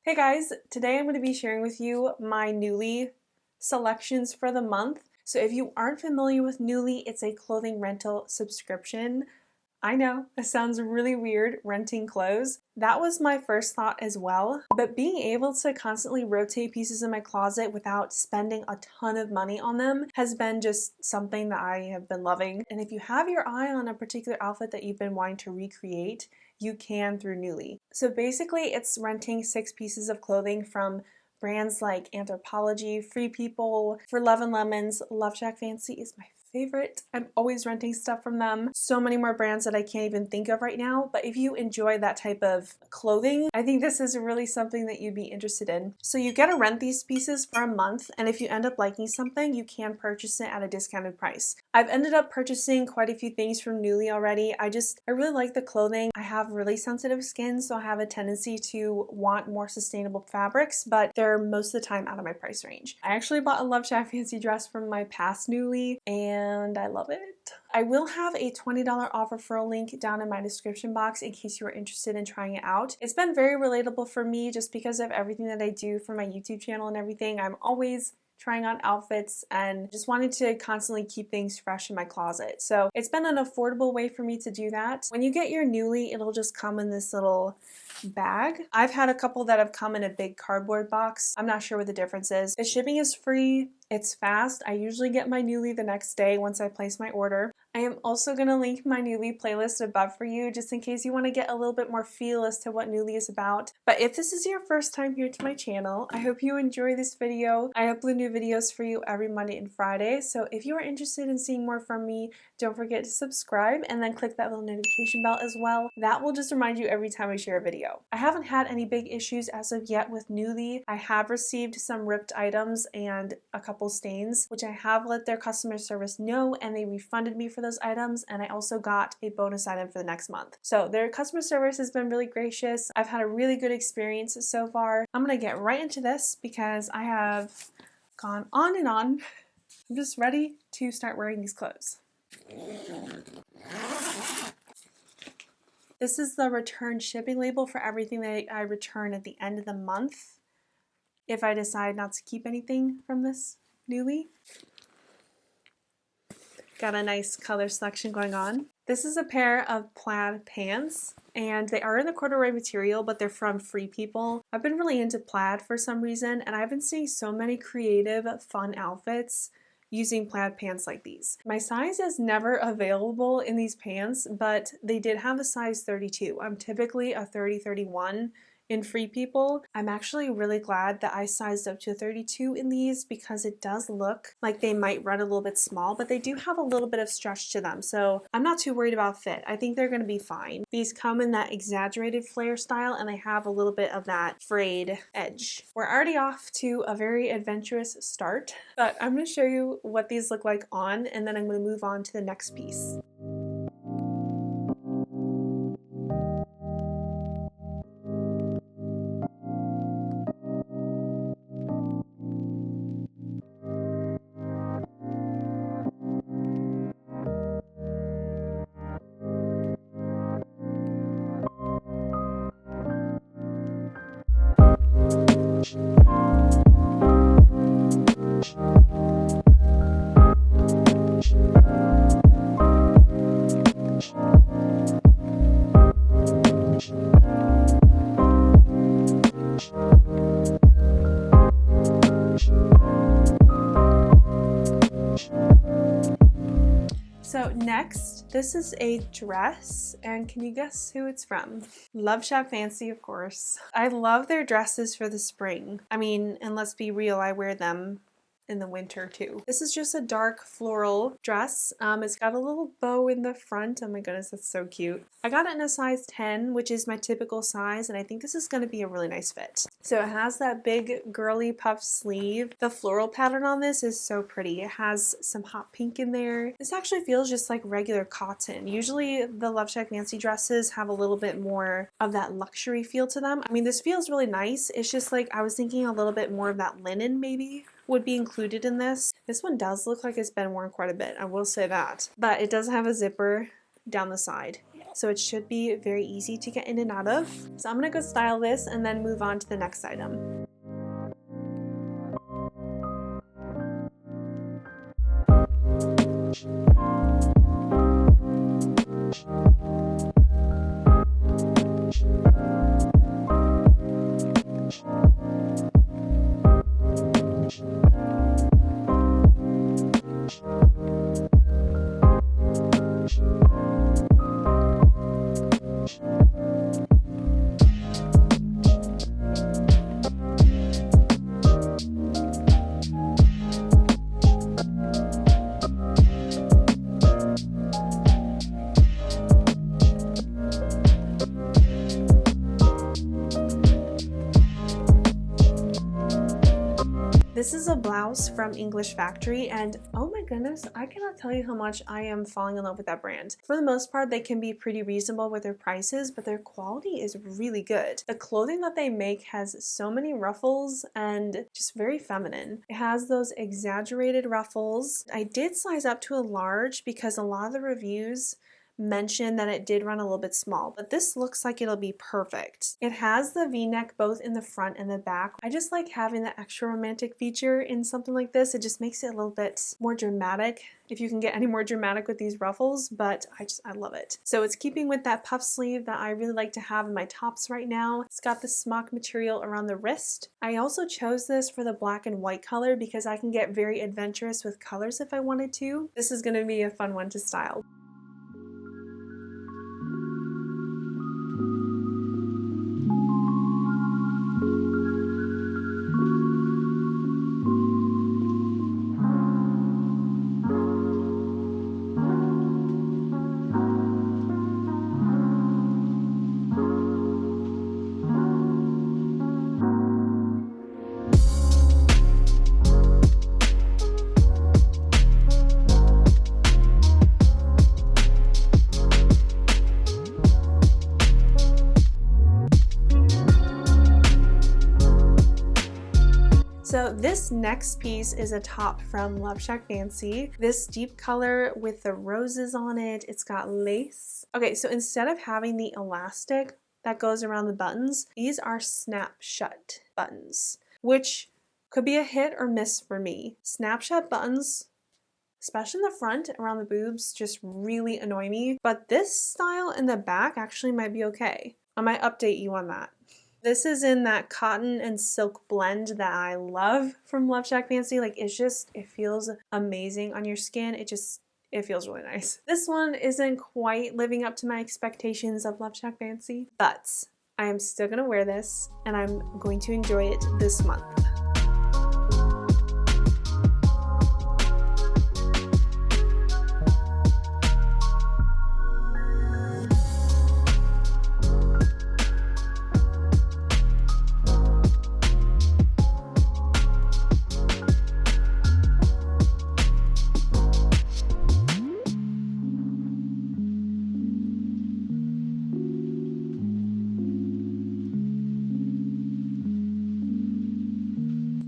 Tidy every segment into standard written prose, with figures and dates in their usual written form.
Hey guys, today I'm going to be sharing with you my Nuuly selections for the month. So if you aren't familiar with Nuuly, it's a clothing rental subscription. I know, it sounds really weird, renting clothes. That was my first thought as well, but being able to constantly rotate pieces in my closet without spending a ton of money on them has been just something that I have been loving. And if you have your eye on a particular outfit that you've been wanting to recreate, you can through Nuuly. So basically it's renting 6 pieces of clothing from brands like Anthropologie, Free People, For Love and Lemons. Love Shack Fancy is my favorite. I'm always renting stuff from them. So many more brands that I can't even think of right now, but if you enjoy that type of clothing, I think this is really something that you'd be interested in. So you get to rent these pieces for a month, and if you end up liking something, you can purchase it at a discounted price. I've ended up purchasing quite a few things from Nuuly already. I really like the clothing. I have really sensitive skin, so I have a tendency to want more sustainable fabrics, but they're most of the time out of my price range. I actually bought a Love Shack Fancy dress from my past Nuuly, and I love it. I will have a $20 off referral link down in my description box in case you are interested in trying it out. It's been very relatable for me just because of everything that I do for my YouTube channel and everything. I'm always trying on outfits and just wanting to constantly keep things fresh in my closet. So it's been an affordable way for me to do that. When you get your Nuuly, it'll just come in this little bag. I've had a couple that have come in a big cardboard box. I'm not sure what the difference is. The shipping is free. It's fast. I usually get my Nuuly the next day once I place my order. I am also going to link my Nuuly playlist above for you just in case you want to get a little bit more feel as to what Nuuly is about. But if this is your first time here to my channel, I hope you enjoy this video. I upload new videos for you every Monday and Friday, so if you are interested in seeing more from me, don't forget to subscribe and then click that little notification bell as well. That will just remind you every time I share a video. I haven't had any big issues as of yet with Nuuly. I have received some ripped items and a couple stains, which I have let their customer service know, and they refunded me for those items, and I also got a bonus item for the next month. So their customer service has been really gracious. I've had a really good experience so far. I'm gonna get right into this because I have gone on and on. I'm just ready to start wearing these clothes. This is the return shipping label for everything that I return at the end of the month if I decide not to keep anything from this Nuuly. Got a nice color selection going on. This is a pair of plaid pants, and they are in the corduroy material, but they're from Free People. I've been really into plaid for some reason, and I've been seeing so many creative, fun outfits using plaid pants like these. My size is never available in these pants, but they did have a size 32. I'm typically a 30-31 in Free People. I'm actually really glad that I sized up to a 32 in these because it does look like they might run a little bit small, but they do have a little bit of stretch to them, so I'm not too worried about fit. I think they're going to be fine. These come in that exaggerated flare style, and they have a little bit of that frayed edge. We're already off to a very adventurous start, but I'm going to show you what these look like on, and then I'm going to move on to the next piece. So next, this is a dress, and can you guess who it's from? Love Shack Fancy, of course. I love their dresses for the spring. I mean, and let's be real, I wear them in the winter too. This is just a dark floral dress. It's got a little bow in the front. Oh my goodness, that's so cute. I got it in a size 10, which is my typical size, and I think this is going to be a really nice fit. So it has that big girly puff sleeve. The floral pattern on this is so pretty. It has some hot pink in there. This actually feels just like regular cotton. Usually the Love Shack Fancy dresses have a little bit more of that luxury feel to them. I mean, this feels really nice. It's just like I was thinking a little bit more of that linen maybe would be included in this. This one does look like it's been worn quite a bit, I will say that. But it does have a zipper down the side. so it should be very easy to get in and out of. So I'm gonna go style this and then move on to the next item. This is a blouse from English Factory, and oh my goodness, I cannot tell you how much I am falling in love with that brand. For the most part, they can be pretty reasonable with their prices, but their quality is really good. The clothing that they make has so many ruffles and just very feminine. It has those exaggerated ruffles. I did size up to a large because a lot of the reviews mentioned that it did run a little bit small, but this looks like it'll be perfect. It has the V-neck both in the front and the back. I just like having the extra romantic feature in something like this. It just makes it a little bit more dramatic, if you can get any more dramatic with these ruffles, but I love it. So it's keeping with that puff sleeve that I really like to have in my tops right now. It's got the smock material around the wrist. I also chose this for the black and white color because I can get very adventurous with colors if I wanted to. This is gonna be a fun one to style. So this next piece is a top from Love Shack Fancy. This deep color with the roses on it. It's got lace. Okay, so instead of having the elastic that goes around the buttons, these are snap shut buttons, which could be a hit or miss for me. Snap shut buttons, especially in the front around the boobs, just really annoy me. But this style in the back actually might be okay. I might update you on that. This is in that cotton and silk blend that I love from Love Shack Fancy. Like it feels amazing on your skin. It feels really nice. This one isn't quite living up to my expectations of Love Shack Fancy, but I am still gonna wear this and I'm going to enjoy it this month.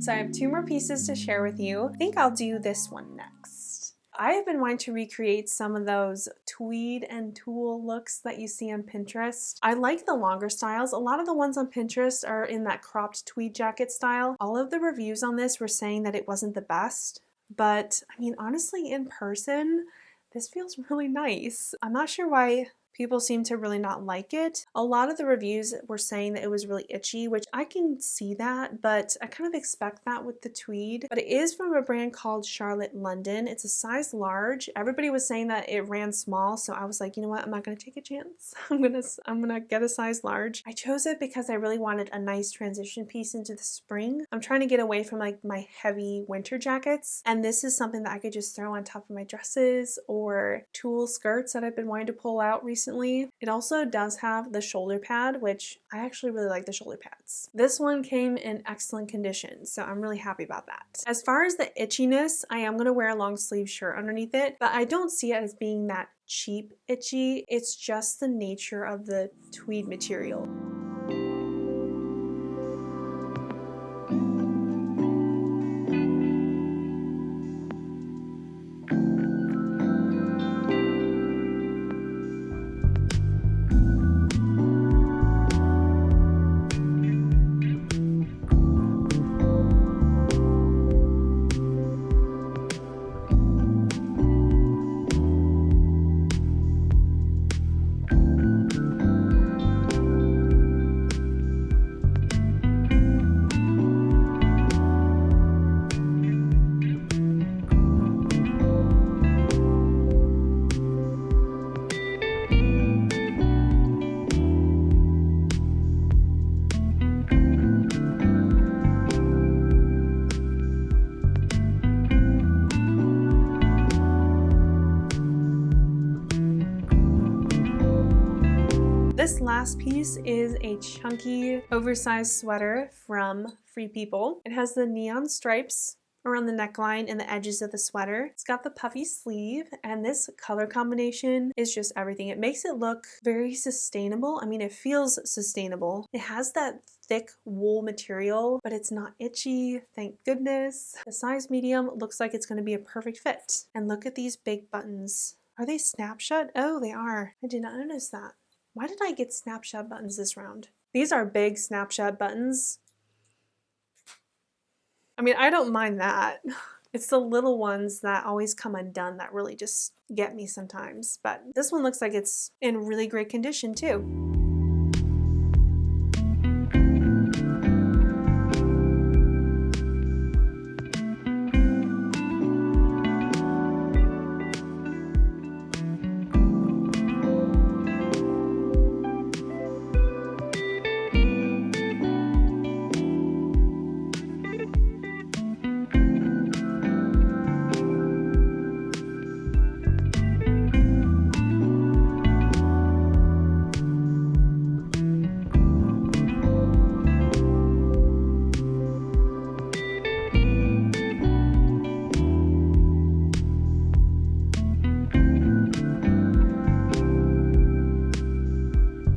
So I have two more pieces to share with you. I think I'll do this one next. I have been wanting to recreate some of those tweed and tulle looks that you see on Pinterest. I like the longer styles. A lot of the ones on Pinterest are in that cropped tweed jacket style. All of the reviews on this were saying that it wasn't the best, but I mean, honestly, in person, this feels really nice. I'm not sure why people seem to really not like it. A lot of the reviews were saying that it was really itchy, which I can see that, but I kind of expect that with the tweed. But it is from a brand called Charlotte London. It's a size large. Everybody was saying that it ran small, so I was like, you know what? I'm not gonna take a chance. I'm gonna get a size large. I chose it because I really wanted a nice transition piece into the spring. I'm trying to get away from like my heavy winter jackets, and this is something that I could just throw on top of my dresses or tulle skirts that I've been wanting to pull out recently. It also does have the shoulder pad, which I actually really like the shoulder pads. This one came in excellent condition, so I'm really happy about that. As far as the itchiness, I am going to wear a long sleeve shirt underneath it, but I don't see it as being that cheap itchy. It's just the nature of the tweed material. last piece is a chunky oversized sweater from Free People. It has the neon stripes around the neckline and the edges of the sweater. It's got the puffy sleeve, and this color combination is just everything. It makes it look very sustainable. I mean, it feels sustainable. It has that thick wool material, but it's not itchy, thank goodness. The size medium looks like it's going to be a perfect fit. And look at these big buttons. Are they snap shut? Oh, they are. I did not notice that. Why did I get snap shut buttons this round? These are big snap shut buttons. I mean, I don't mind that. It's the little ones that always come undone that really just get me sometimes. But this one looks like it's in really great condition too.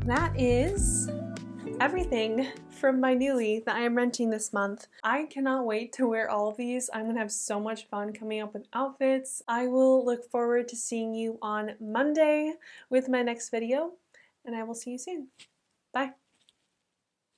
That is everything from my Nuuly that I am renting this month. I cannot wait to wear all of these. I'm gonna have so much fun coming up with outfits. I will look forward to seeing you on Monday with my next video, and I will see you soon. Bye.